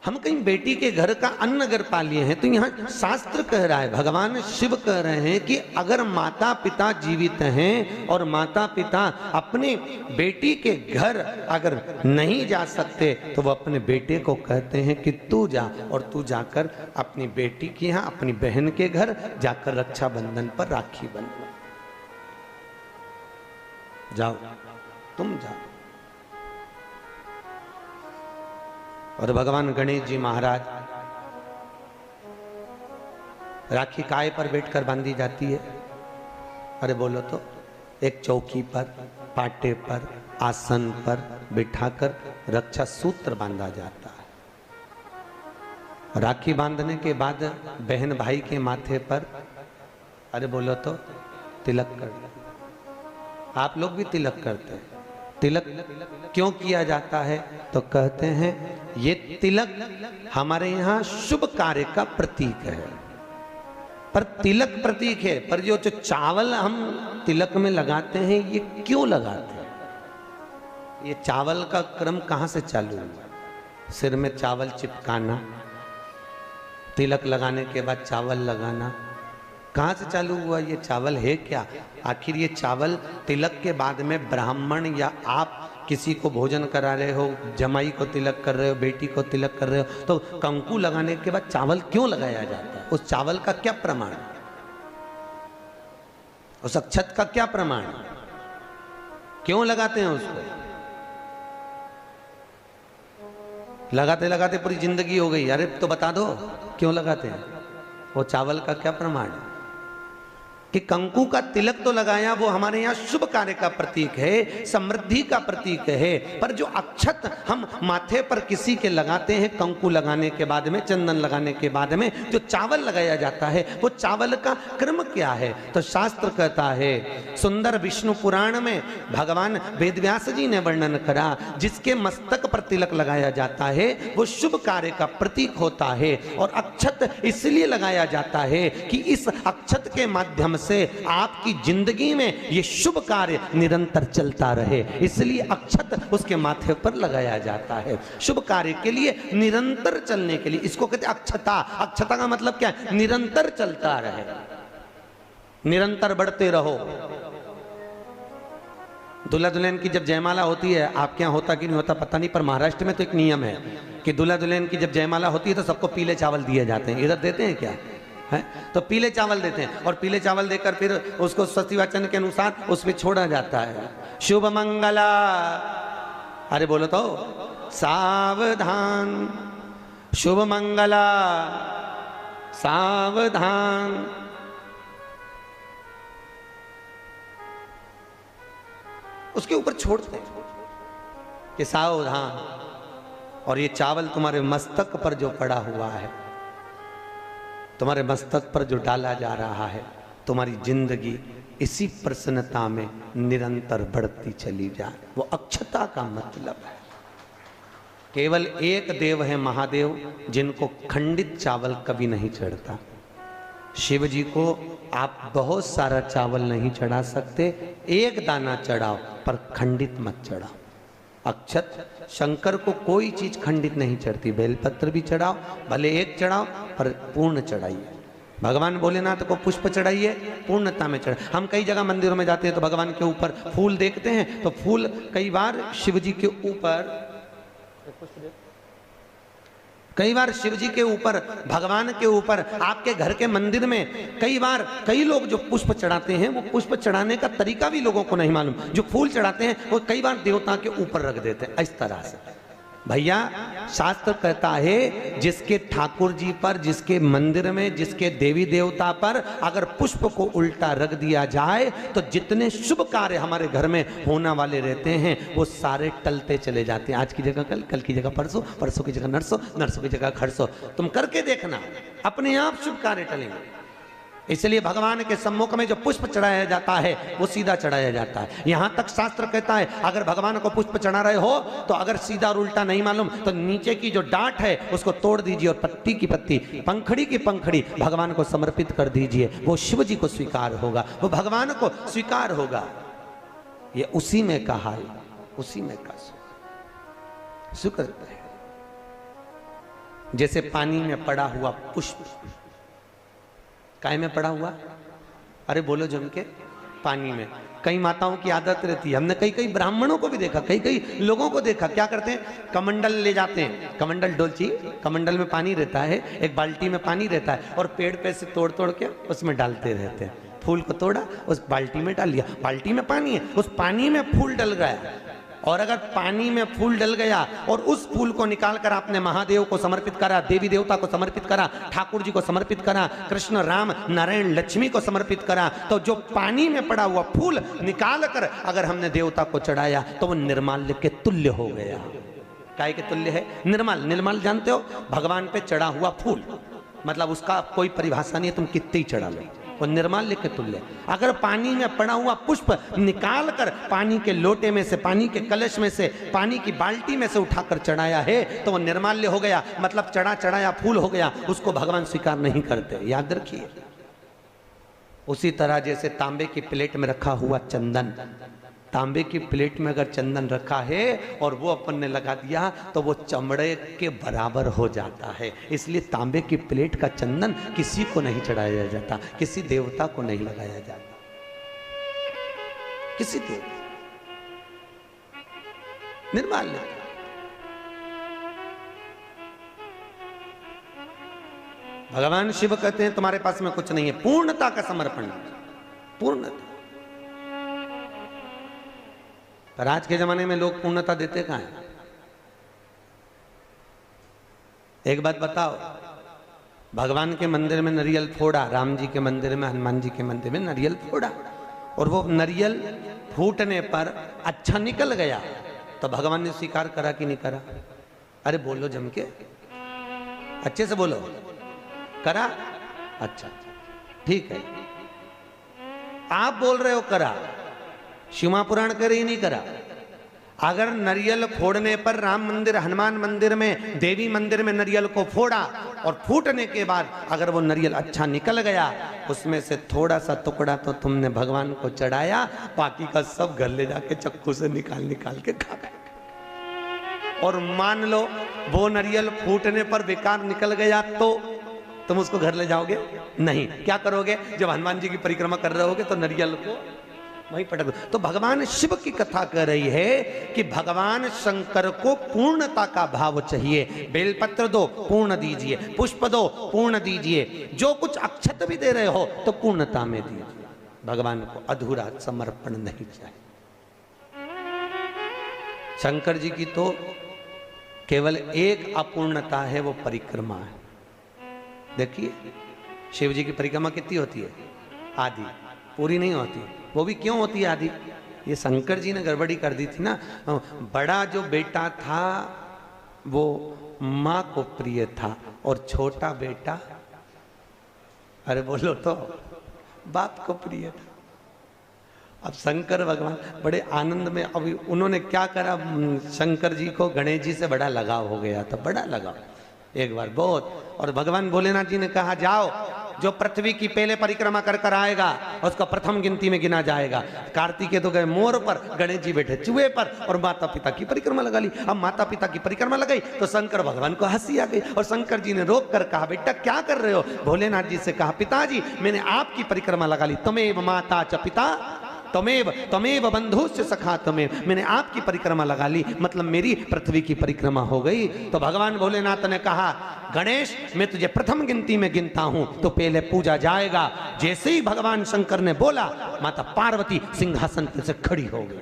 हम कहीं बेटी के घर का अन्न अगर पा लिए हैं तो यहाँ शास्त्र कह रहा है, भगवान शिव कह रहे हैं कि अगर माता पिता जीवित हैं और माता पिता अपने बेटी के घर अगर नहीं जा सकते तो वो अपने बेटे को कहते हैं कि तू जा, और तू जाकर अपनी बेटी के यहाँ अपनी बहन के घर जाकर रक्षाबंधन पर राखी बंधो, जाओ तुम जाओ। और भगवान गणेश जी महाराज राखी काय पर बैठकर बांधी जाती है? अरे बोलो तो, एक चौकी पर, पाटे पर, आसन पर बिठाकर रक्षा सूत्र बांधा जाता है। राखी बांधने के बाद बहन भाई के माथे पर, अरे बोलो तो, तिलक कर। आप लोग भी तिलक करते हैं। तिलक क्यों किया जाता है? तो कहते हैं ये तिलक हमारे यहाँ शुभ कार्य का प्रतीक है। पर तिलक प्रतीक है, पर जो चावल हम तिलक में लगाते हैं ये क्यों लगाते हैं? ये चावल का क्रम कहाँ से चालू हुआ? सिर में चावल चिपकाना, तिलक लगाने के बाद चावल लगाना, कहाँ से चालू हुआ? ये चावल है क्या? आखिर ये चावल तिलक के बाद में ब्राह्मण या आप किसी को भोजन करा रहे हो, जमाई को तिलक कर रहे हो, बेटी को तिलक कर रहे हो, तो कंकु लगाने के बाद चावल क्यों लगाया जाता है? उस चावल का क्या प्रमाण? उस अक्षत का क्या प्रमाण? क्यों लगाते हैं उसको? लगाते लगाते पूरी जिंदगी हो गई, अरे तो बता दो क्यों लगाते हैं? वो चावल का क्या प्रमाण है? कि कंकु का तिलक तो लगाया, वो हमारे यहाँ शुभ कार्य का प्रतीक है, समृद्धि का प्रतीक है। पर जो अक्षत हम माथे पर किसी के लगाते हैं, कंकु लगाने के बाद में, चंदन लगाने के बाद में जो चावल लगाया जाता है, वो चावल का क्रम क्या है? तो शास्त्र कहता है, सुंदर विष्णु पुराण में भगवान वेदव्यास जी ने वर्णन करा, जिसके मस्तक पर तिलक लगाया जाता है वो शुभ कार्य का प्रतीक होता है। और अक्षत इसलिए लगाया जाता है कि इस अक्षत के माध्यम से आपकी जिंदगी में ये शुभ कार्य निरंतर चलता रहे, इसलिए अक्षत उसके माथे पर लगाया जाता है। शुभ कार्य के लिए, निरंतर चलने के लिए, इसको कहते हैं अक्षता। अक्षता का मतलब क्या है? निरंतर चलता रहे, निरंतर बढ़ते रहो। दूल्हा दुल्हन की जब जयमाला होती है, आपके यहाँ होता कि नहीं होता पता नहीं, पर महाराष्ट्र में तो एक नियम है कि दूल्हा दुल्हन की जब जयमाला होती है तो सबको पीले चावल दिए जाते हैं। इधर देते हैं क्या है? तो पीले चावल देते हैं, और पीले चावल देकर फिर उसको सतिवचन के अनुसार उस पर छोड़ा जाता है, शुभ मंगला। अरे बोलो तो, सावधान, शुभ मंगला, सावधान। उसके ऊपर छोड़ते हैं कि सावधान। और ये चावल तुम्हारे मस्तक पर जो पड़ा हुआ है, तुम्हारे मस्तक पर जो डाला जा रहा है, तुम्हारी जिंदगी इसी प्रसन्नता में निरंतर बढ़ती चली जाए। वो अक्षता का मतलब है। केवल एक देव है महादेव, जिनको खंडित चावल कभी नहीं चढ़ता। शिव जी को आप बहुत सारा चावल नहीं चढ़ा सकते, एक दाना चढ़ाओ, पर खंडित मत चढ़ाओ। अक्षत, शंकर को कोई चीज खंडित नहीं चढ़ती। बेलपत्र भी चढ़ाओ, भले एक चढ़ाओ, पर पूर्ण चढ़ाइए। भगवान भोलेनाथ को पुष्प चढ़ाइए, पूर्णता में चढ़ाइए। हम कई जगह मंदिरों में जाते हैं तो भगवान के ऊपर फूल देखते हैं, तो फूल कई बार शिव जी के ऊपर, कई बार शिव जी के ऊपर, भगवान के ऊपर, आपके घर के मंदिर में कई बार कई लोग जो पुष्प चढ़ाते हैं, वो पुष्प चढ़ाने का तरीका भी लोगों को नहीं मालूम। जो फूल चढ़ाते हैं वो कई बार देवता के ऊपर रख देते हैं, इस तरह से। भैया, शास्त्र कहता है जिसके ठाकुर जी पर, जिसके मंदिर में, जिसके देवी देवता पर अगर पुष्प को उल्टा रख दिया जाए तो जितने शुभ कार्य हमारे घर में होने वाले रहते हैं वो सारे टलते चले जाते हैं। आज की जगह कल, कल की जगह परसों, परसों की जगह नरसों, नरसों की जगह खरसों। तुम करके देखना, अपने आप शुभ कार्य टलेंगे। इसलिए भगवान के सम्मुख में जो पुष्प चढ़ाया जाता है वो सीधा चढ़ाया जाता है। यहां तक शास्त्र कहता है अगर भगवान को पुष्प चढ़ा रहे हो तो अगर सीधा और उल्टा नहीं मालूम तो नीचे की जो डांट है उसको तोड़ दीजिए और पत्ती की पत्ती, पंखड़ी की पंखड़ी भगवान को समर्पित कर दीजिए। वो शिव जी को स्वीकार होगा, वो भगवान को स्वीकार होगा। ये उसी में का हाल, उसी में का सुख है। जैसे पानी में पड़ा हुआ पुष्प, काय में पड़ा हुआ, अरे बोलो जम के, पानी में। कई माताओं की आदत रहती है, हमने कई कई ब्राह्मणों को भी देखा, कई कई लोगों को देखा, क्या करते हैं, कमंडल ले जाते हैं, कमंडल डोलची, कमंडल में पानी रहता है, एक बाल्टी में पानी रहता है, और पेड़ पे से तोड़ तोड़ के उसमें डालते रहते हैं। फूल को तोड़ा, उस बाल्टी में डाल लिया, बाल्टी में पानी है, उस पानी में फूल डल गया, और अगर पानी में फूल डल गया और उस फूल को निकाल कर आपने महादेव को समर्पित करा, देवी देवता को समर्पित करा, ठाकुर जी को समर्पित करा, कृष्ण राम नारायण लक्ष्मी को समर्पित करा, तो जो पानी में पड़ा हुआ फूल निकाल कर अगर हमने देवता को चढ़ाया तो वो निर्माल्य के तुल्य हो गया। काय के तुल्य है? निर्माल। निर्माल जानते हो, भगवान पे चढ़ा हुआ फूल, मतलब उसका कोई परिभाषा नहीं है, तुम कितने ही चढ़ा लो, वो निर्माल्य के तुल्य। अगर पानी में पड़ा हुआ पुष्प निकाल कर पानी के लोटे में से, पानी के कलश में से, पानी की बाल्टी में से उठाकर चढ़ाया है तो वो निर्माल्य हो गया, मतलब चढ़ाया फूल हो गया, उसको भगवान स्वीकार नहीं करते, याद रखिए। उसी तरह जैसे तांबे की प्लेट में रखा हुआ चंदन, तांबे की प्लेट में अगर चंदन रखा है और वो अपन ने लगा दिया तो वो चमड़े के बराबर हो जाता है। इसलिए तांबे की प्लेट का चंदन किसी को नहीं चढ़ाया जाता, किसी देवता को नहीं लगाया जाता, किसी देवता, निर्माल्य। भगवान शिव कहते हैं तुम्हारे पास में कुछ नहीं है, पूर्णता का समर्पण, पूर्णता। पर आज के जमाने में लोग पूर्णता देते कहां हैं? एक बात बताओ, भगवान के मंदिर में नारियल फोड़ा, राम जी के मंदिर में, हनुमान जी के मंदिर में नारियल फोड़ा, और वो नारियल फूटने पर अच्छा निकल गया तो भगवान ने स्वीकार करा कि नहीं करा? अरे बोलो जम के, अच्छे से बोलो, करा? अच्छा ठीक है, आप बोल रहे हो करा, शिवा पुराण करे ही नहीं करा। अगर नारियल फोड़ने पर राम मंदिर, हनुमान मंदिर में, देवी मंदिर में नारियल को फोड़ा और फूटने के बाद अगर वो नारियल अच्छा निकल गया, उसमें से थोड़ा सा टुकड़ा तो तुमने भगवान को चढ़ाया, बाकी का सब घर ले जाके चक्कू से निकाल निकाल के खा गए। और मान लो वो नारियल फूटने पर बेकार निकल गया तो तुम उसको घर ले जाओगे? नहीं। क्या करोगे? जब हनुमान जी की परिक्रमा कर रहे होगे तो नारियल को वहीं पटक दो। तो भगवान शिव की कथा कह रही है कि भगवान शंकर को पूर्णता का भाव चाहिए। बेलपत्र दो, पूर्ण दीजिए, पुष्प दो, पूर्ण दीजिए, जो कुछ अक्षत भी दे रहे हो तो पूर्णता में दीजिए। भगवान को अधूरा समर्पण नहीं चाहिए। शंकर जी की तो केवल एक अपूर्णता है, वो परिक्रमा है। देखिए शिव जी की परिक्रमा कितनी होती है? आधी, पूरी नहीं होती। वो भी क्यों होती है आधी? ये शंकर जी ने गड़बड़ी कर दी थी ना। बड़ा जो बेटा था वो माँ को प्रिय था और छोटा बेटा, अरे बोलो तो, बाप को प्रिय था। अब शंकर भगवान बड़े आनंद में, अभी उन्होंने क्या करा, शंकर जी को गणेश जी से बड़ा लगाव हो गया था, बड़ा लगाव एक बार बहुत। और भगवान भोलेनाथ जी ने कहा जाओ, जो पृथ्वी की पहले परिक्रमा कर कर आएगा उसको प्रथम गिनती में गिना जाएगा। कार्तिकेय तो गए मोर पर, गणेश जी बैठे चूहे पर, और माता पिता की परिक्रमा लगा ली। अब माता पिता की परिक्रमा लगाई तो शंकर भगवान को हंसी आ गई, और शंकर जी ने रोक कर कहा बेटा क्या कर रहे हो? भोलेनाथ जी से कहा पिताजी मैंने आपकी परिक्रमा लगा ली, तमेव माता च पिता तमेव बंधुश्च सखा तमेव, मैंने आपकी परिक्रमा लगा ली, मतलब मेरी पृथ्वी की परिक्रमा हो गई। तो भगवान भोलेनाथ ने कहा गणेश मैं तुझे प्रथम गिनती में गिनता हूं तो पहले पूजा जाएगा। जैसे ही भगवान शंकर ने बोला, माता पार्वती सिंहासन पर से खड़ी हो गई।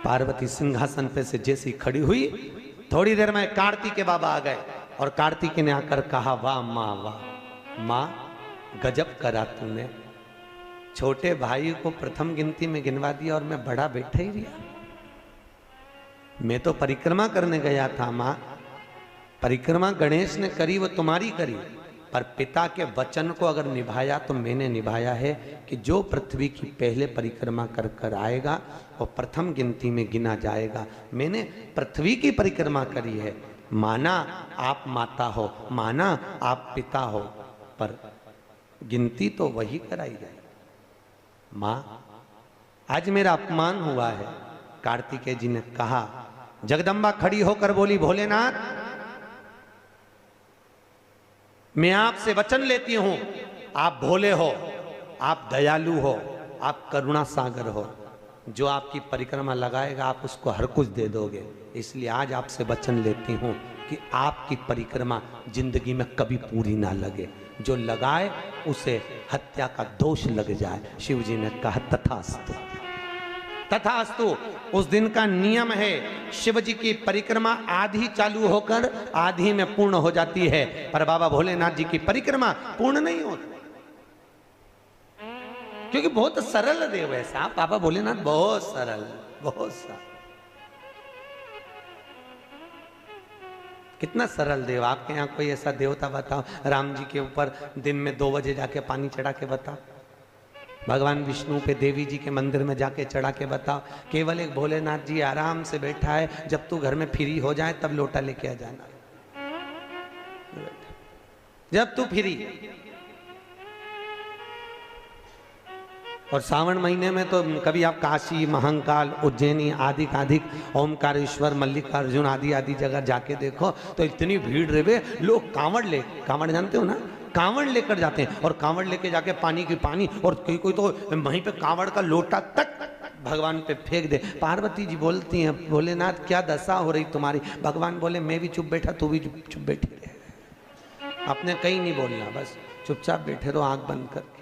पार्वती सिंहासन पे से जैसी खड़ी हुई, थोड़ी देर में कार्तिक के बाबा आ गए, और कार्तिक ने आकर कहा वाह माँ, वाह माँ, गजब करा तूने, छोटे भाई को प्रथम गिनती में गिनवा दिया और मैं बड़ा बैठा ही रहा। मैं तो परिक्रमा करने गया था माँ, परिक्रमा गणेश ने करी वो तुम्हारी करी, पर पिता के वचन को अगर निभाया तो मैंने निभाया है कि जो पृथ्वी की पहले परिक्रमा कर कर आएगा वो प्रथम गिनती में गिना जाएगा। मैंने पृथ्वी की परिक्रमा करी है, माना आप माता हो, माना आप पिता हो, पर गिनती तो वही कराई जाए। माँ आज मेरा अपमान हुआ है। कार्तिकेय जी ने कहा जगदम्बा खड़ी होकर बोली, भोलेनाथ मैं आपसे वचन लेती हूं, आप भोले हो, आप दयालु हो, आप करुणा सागर हो, जो आपकी परिक्रमा लगाएगा आप उसको हर कुछ दे दोगे। इसलिए आज आपसे वचन लेती हूं कि आपकी परिक्रमा जिंदगी में कभी पूरी ना लगे, जो लगाए उसे हत्या का दोष लग जाए। शिव जी ने कहा तथास्तु, तथास्तु। उस दिन का नियम है, शिव जी की परिक्रमा आधी चालू होकर आधी में पूर्ण हो जाती है, पर बाबा भोलेनाथ जी की परिक्रमा पूर्ण नहीं होती, क्योंकि बहुत सरल देव है साहब बाबा भोलेनाथ, बहुत सरल, बहुत सरल। कितना सरल देव। आपके यहाँ कोई ऐसा देवता बताओ, राम जी के ऊपर दिन में 2 बजे जाके पानी चढ़ा के बताओ, भगवान विष्णु पे देवी जी के मंदिर में जाके चढ़ा के बताओ। केवल एक भोलेनाथ जी आराम से बैठा है, जब तू घर में फ्री हो जाए तब लोटा लेके आ जाना, जब तू फ्री। और सावन महीने में तो कभी आप काशी, महाकाल, उज्जैनी आदि आधिक, ओमकारेश्वर, मल्लिकार्जुन आदि आदि जगह जाके देखो तो इतनी भीड़ रहे, लोग कांवड़ जानते हो ना, कांवड़ लेकर जाते हैं, और कांवड़ लेके जाके पानी की पानी, और कोई तो वहीं पे कांवड़ का लोटा तक भगवान पे फेंक दे। पार्वती जी बोलती हैं, भोलेनाथ क्या दशा हो रही तुम्हारी? भगवान बोले, मैं भी चुप बैठा, तू भी चुप बैठी रहे, आपने कहीं नहीं बोलना, बस चुपचाप बैठे रहो आंख बंद करके।